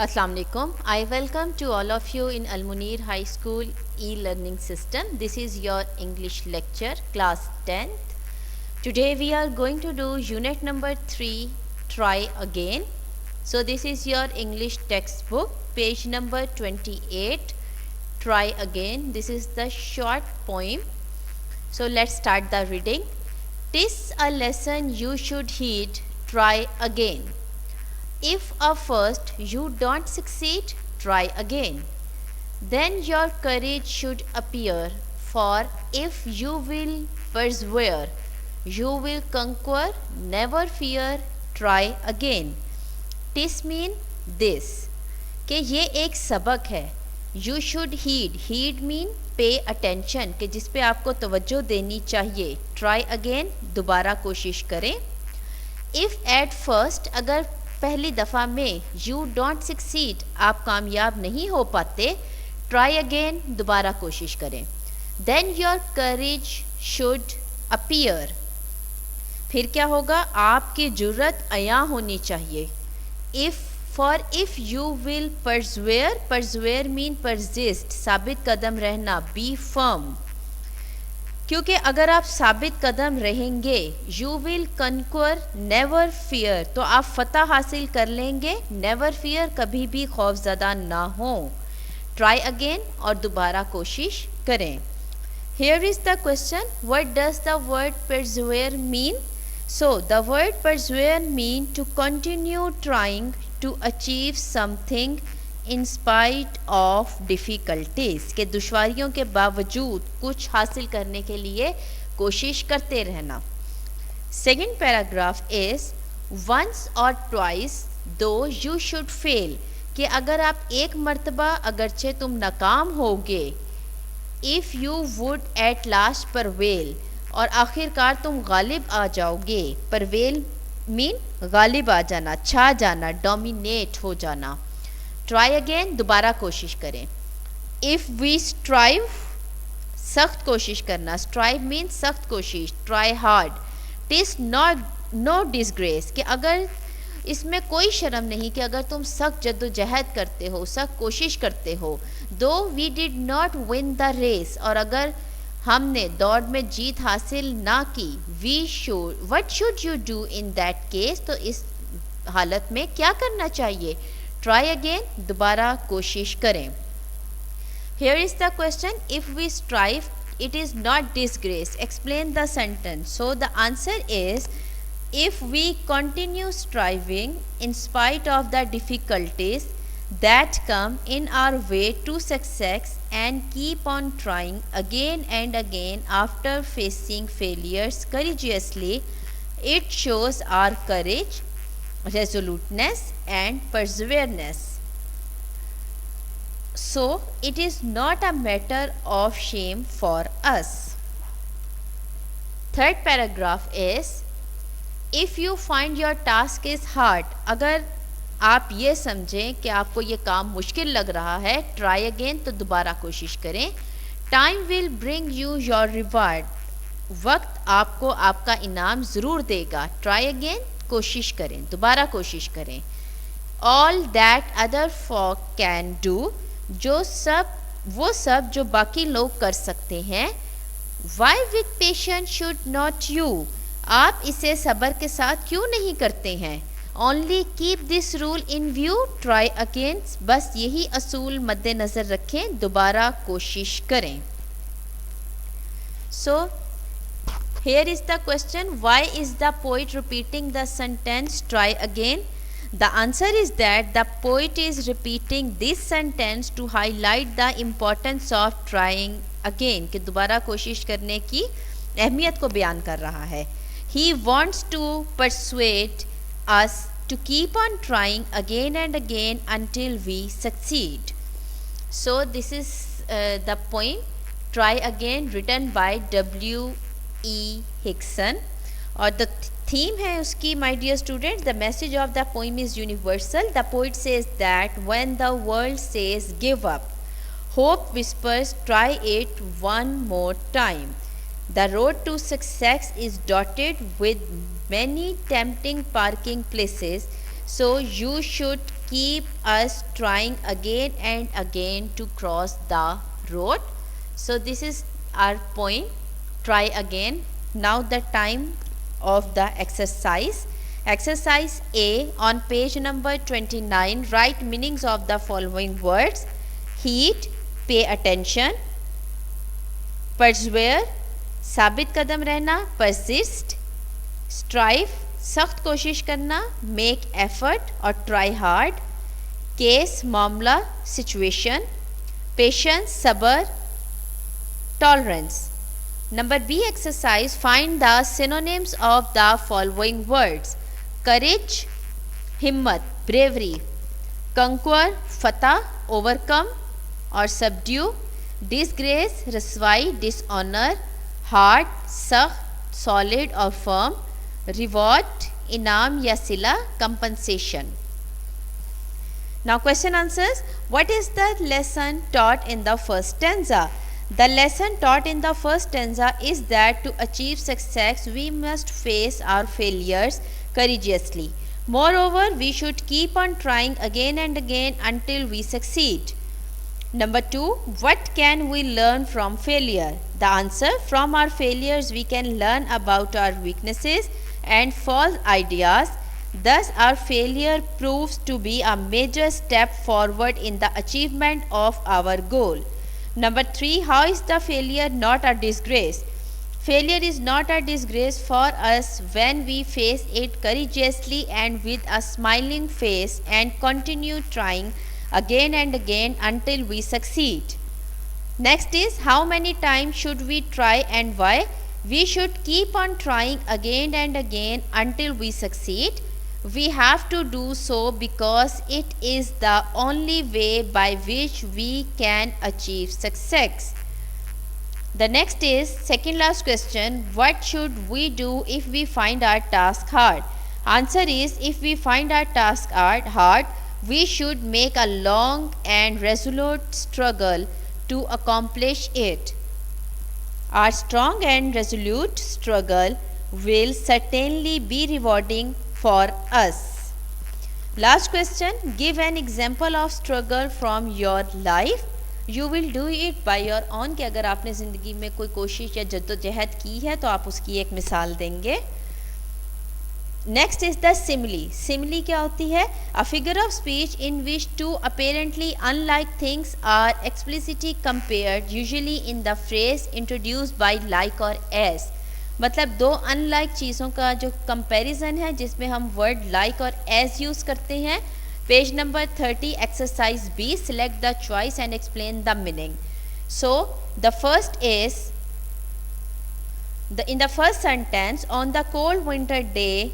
Assalamu alaikum. I welcome to all of you in Al Munir High School e-learning system. This is your English lecture, class 10th. Today we are going to do unit number 3, try again. So this is your English textbook, page number 28, try again. This is the short poem. So let's start the reading. "'Tis a lesson you should heed, try again. If at first you don't succeed, try again. Then your courage should appear, for if you will persevere, you will conquer, never fear, try again. Tis mean this कि ये एक सबक है. You should heed. Heed mean pay attention कि जिस पे आपको तवज्जो देनी चाहिए. Try again, दोबारा कोशिश करें. If at first, अगर पहली दफ़ा में यू डोंट सक्सीड, आप कामयाब नहीं हो पाते, ट्राई अगेन, दोबारा कोशिश करें. Then your courage should appear, फिर क्या होगा, आपकी जुर्रत अया होनी चाहिए. If you will persevere, persevere mean persist, साबित कदम रहना, बी फर्म, क्योंकि अगर आप साबित कदम रहेंगे, यू विल कनक्वर, नेवर फियर, तो आप फतह हासिल कर लेंगे. नेवर फियर, कभी भी खौफज़दा ना हो. ट्राई अगेन, और दोबारा कोशिश करें. Here is the question, what does the word persevere mean? So the word persevere mean to continue trying to achieve something in spite of difficulties, के दुश्वारियों के बावजूद कुछ हासिल करने के लिए कोशिश करते रहना. सेकेंड पैराग्राफ इज़ वंस और twice though you should fail, कि अगर आप एक मर्तबा अगरचे तुम नाकाम होगे, if you would at last prevail, और आखिरकार तुम गालिब आ जाओगे. परवेल मीन गालिब आ जाना, छा जाना, डोमिनेट हो जाना. ट्राई अगेन, दोबारा कोशिश करें. इफ़ वी स्ट्राइव, सख्त कोशिश करना, स्ट्राइव मीन सख्त कोशिश, try hard. TISS not know disgrace, कि अगर इसमें कोई शर्म नहीं कि अगर तुम सख्त जद्दोजहद करते हो, सख्त कोशिश करते हो. Though we did not win the race, और अगर हमने दौड़ में जीत हासिल ना की, we should, what should you do in that case, तो इस हालत में क्या करना चाहिए. ट्राई अगेन, दोबारा कोशिश करें. Here is the question, if we strive it is not disgrace, explain the sentence. So the answer is, if we continue striving in spite of the difficulties that come in our way to success and keep on trying again and again after facing failures courageously, it shows our courage, resoluteness and perseverance. So it is not a matter of shame for us. Third paragraph is, if you find your task is hard, अगर आप ये समझें कि आपको ये काम मुश्किल लग रहा है, ट्राई अगेन, तो दोबारा कोशिश करें. Time will bring you your reward, वक्त आपको आपका इनाम ज़रूर देगा. ट्राई अगेन, कोशिश करें, दोबारा कोशिश करें. All that other folk can do, वो सब जो बाकी लोग कर सकते हैं. Why with patience should not you, आप इसे सब्र के साथ क्यों नहीं करते हैं. Only keep this rule in view, try again, बस यही असूल मद्देनज़र रखें, दोबारा कोशिश करें. So here is the question, why is the poet repeating the sentence try again. The answer is that the poet is repeating this sentence to highlight the importance of trying again, कि दोबारा कोशिश करने की अहमियत को बयान कर रहा है. He wants to persuade us to keep on trying again and again until we succeed. So this is the poem Try Again, written by W.E. Hickson. और the theme है उसकी, my dear students, the message of the poem is universal. The poet says that when the world says give up, hope whispers try it one more time. The road to success is dotted with many tempting parking places, so you should keep us trying again and again to cross the road. So this is our point, try again. Now the time of the exercise. Exercise A, on page number 29, write meanings of the following words. Heed, pay attention. Persevere, साबित कदम रहना, persist. Strive, सख्त कोशिश करना, make effort और try hard. Case, मामला, situation. Patience, सबर, tolerance. Number B exercise, find the synonyms of the following words. Courage, हिम्मत, bravery. Conquer, फतह, overcome और subdue. Disgrace, रसवाई, dishonor. Hard, सख्त, solid और firm. Reward, इनाम या सिला, compensation. Now question answers. What is the lesson taught in the first stanza? The lesson taught in the first stanza is that to achieve success we must face our failures courageously. Moreover, we should keep on trying again and again until we succeed. Number 2, what can we learn from failure? The answer, from our failures we can learn about our weaknesses and false ideas. Thus, our failure proves to be a major step forward in the achievement of our goal. Number 3, how is the failure not a disgrace? Failure is not a disgrace for us when we face it courageously and with a smiling face and continue trying again and again until we succeed. Next is, how many times should we try and why? We should keep on trying again and again until we succeed. We have to do so because it is the only way by which we can achieve success. The next is, second last question, what should we do if we find our task hard? Answer is, if we find our task hard, we should make a long and resolute struggle to accomplish it. Our strong and resolute struggle will certainly be rewarding for us. Last question, give an example of struggle from your life. You will do it by your own कि अगर आपने ज़िंदगी में कोई कोशिश या जद्दोजहद की है तो आप उसकी एक मिसाल देंगे. Next is the simile. Simile क्या होती है? A figure of speech in which two apparently unlike things are explicitly compared, usually in the phrase introduced by like or as. मतलब दो अनलाइक चीज़ों का जो कंपैरिजन है जिसमें हम वर्ड लाइक और एज यूज़ करते हैं. Page number 30 exercise B, select the choice and explain the meaning. So the first is in the first sentence, on the cold winter day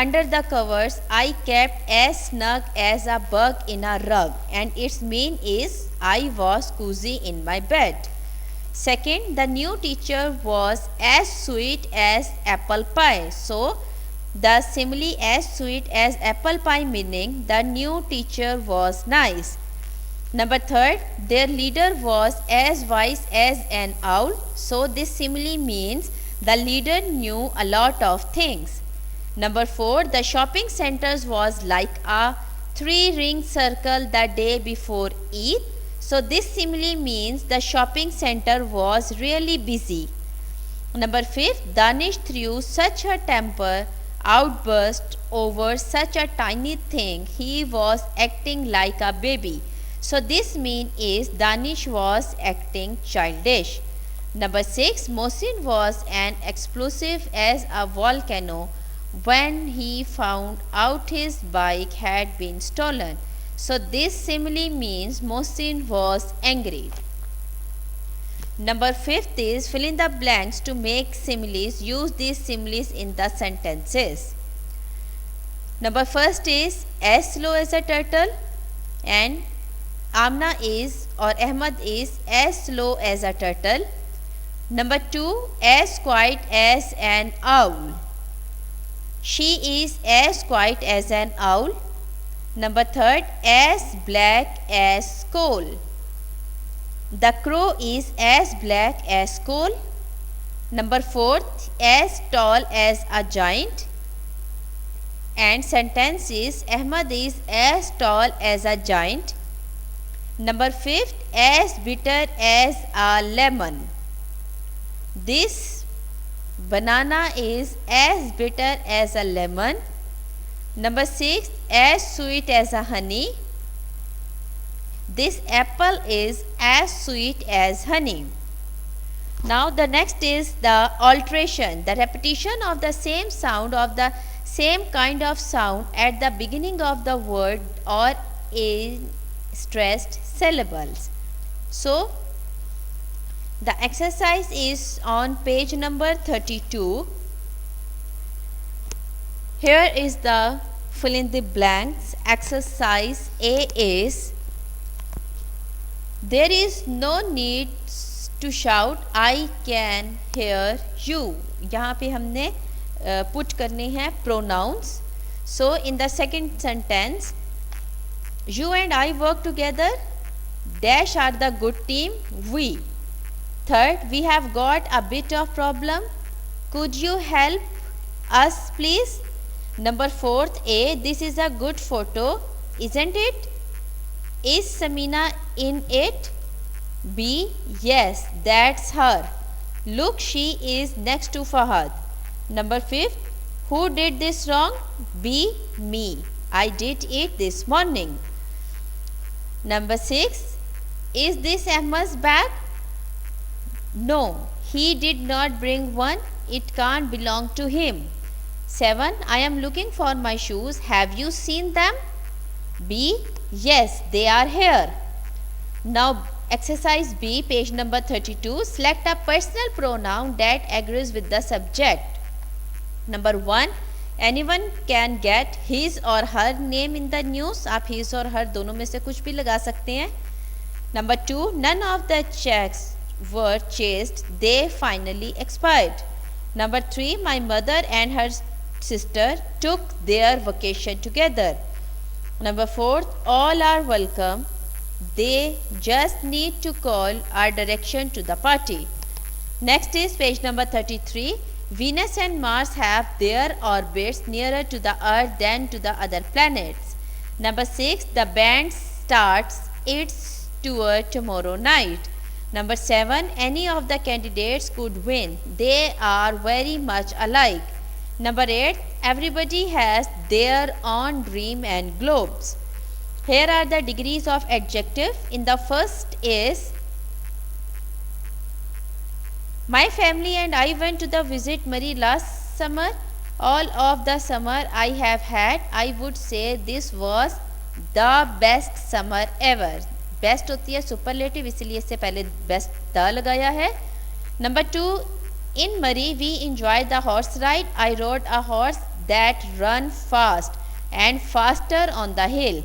under the covers I kept as snug as a bug in a rug, and its mean is I was cozy in my bed. Second, the new teacher was as sweet as apple pie. So, the simile as sweet as apple pie meaning the new teacher was nice. Number third, their leader was as wise as an owl. So, this simile means the leader knew a lot of things. Number four, the shopping centers was like a 3-ring circle the day before Eid. So this simile means the shopping center was really busy. Number 5, Danish threw such a temper outburst over such a tiny thing, he was acting like a baby. So this mean is Danish was acting childish. Number 6, Mohsin was an explosive as a volcano when he found out his bike had been stolen. So this simile means Mohsin was angry. Number 5th is, fill in the blanks to make similes. Use these similes in the sentences. Number 1st is, as slow as a turtle, and Amna is or Ahmad is as slow as a turtle. Number 2, as quiet as an owl. She is as quiet as an owl. Number 3rd, as black as coal. The crow is as black as coal. Number 4th, as tall as a giant. and sentence is Ahmad is as tall as a giant. Number 5, as bitter as a lemon. This banana is as bitter as a lemon. Number 6, as sweet as a honey. This apple is as sweet as honey. Now the next is the alteration, the repetition of the same sound of the same kind of sound at the beginning of the word or in stressed syllables. So the exercise is on page number 32. Here is the fill in the blanks. Exercise A is, there is no need to shout I can hear you. यहाँ पे हमने put करने हैं pronouns. So in the second sentence, you and I work together. Dash are the good team. We. Third, we have got a bit of problem. Could you help us please? Number 4th, A, this is a good photo, isn't it? Is Samina in it? B, yes, that's her. Look, she is next to Fahad. Number 5th, who did this wrong? B, me. I did it this morning. Number 6, is this Ahmad's bag? No, he did not bring one. It can't belong to him. 7, I am looking for my shoes. Have you seen them? B, yes, they are here. Now exercise B, page number 32. Select a personal pronoun that agrees with the subject. Number 1, anyone can get his or her name in the news. आप his और her दोनों में से कुछ भी लगा सकते हैं. Number 2, none of the checks were chased. They finally expired. Number 3, my mother and her sister took their vacation together. Number 4, all are welcome. They just need to call our direction to the party. Next is page number 33. Venus and Mars have their orbits nearer to the Earth than to the other planets. Number 6, the band starts its tour tomorrow night. Number 7, any of the candidates could win. They are very much alike. Number 8, everybody has their own dream and globes. Here are the degrees of adjective. In the first is, my family and I went to the visit Mary last summer. All of the summer I have had, I would say this was the best summer ever. Best होती है superlative, इसलिए इससे पहले best the लगाया है. Number 2, in Murree we enjoy the horse ride. I rode a horse that run fast and faster on the hill.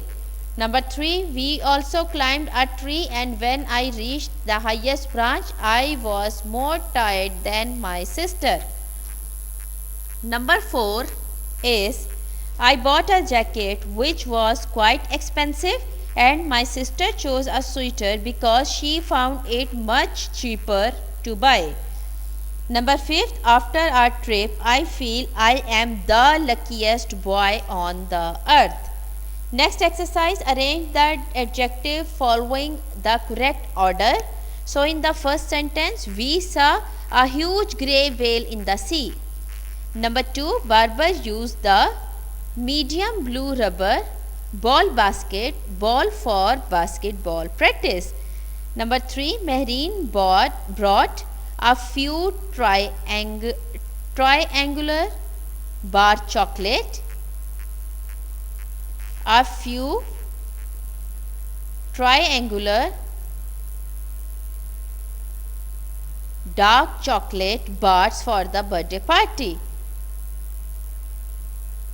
Number 3, we also climbed a tree and when I reached the highest branch, I was more tired than my sister. Number 4 is, I bought a jacket which was quite expensive and my sister chose a sweater because she found it much cheaper to buy. Number 5, after our trip, I feel I am the luckiest boy on the earth. Next exercise, arrange the adjective following the correct order. So in the first sentence, we saw a huge grey whale in the sea. Number 2, Barber used the medium blue rubber ball basketball for basketball practice. Number 3, Mehreen brought a few triangular bar chocolate. A few triangular dark chocolate bars for the birthday party.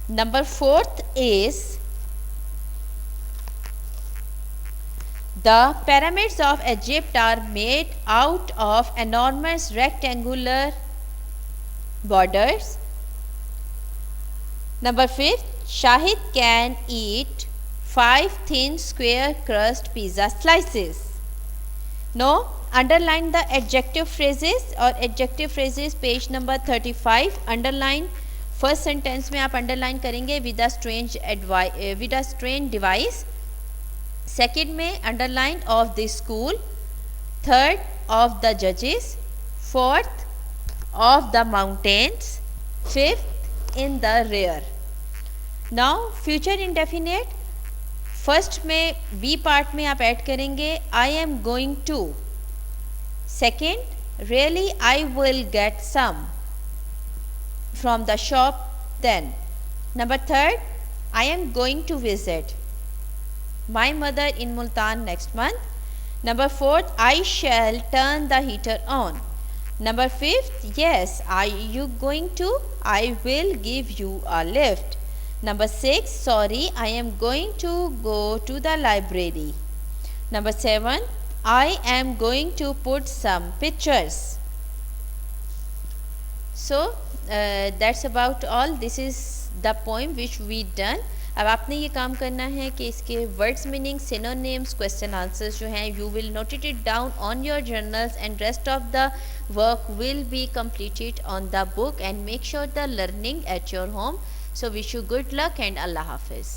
Number 4th is, the pyramids of Egypt are made out of enormous rectangular borders. Number 5th, Shahid can eat 5 thin square crust pizza slices. Now underline the adjective phrases or adjective phrases, page number 35. Underline first sentence में आप underline करेंगे with a strange device, second में underline of the school, third of the जजेस, fourth of the mountains, fifth in the rare. Now future indefinite, first में B part में आप add करेंगे I am going to, second really I will get some from the shop then. Number third, I am going to visit my mother in Multan next month. Number fourth, I shall turn the heater on. Number fifth, yes, are you going to? I will give you a lift. Number six, sorry, I am going to go to the library. Number seven, I am going to put some pictures. So that's about all. This is the poem which we done. अब आपने ये काम करना है कि इसके words meaning, synonyms, question answers जो हैं you will note it down on your journals and rest of the work will be completed on the book and make sure the learning at your home. So wish you good luck and Allah Hafiz.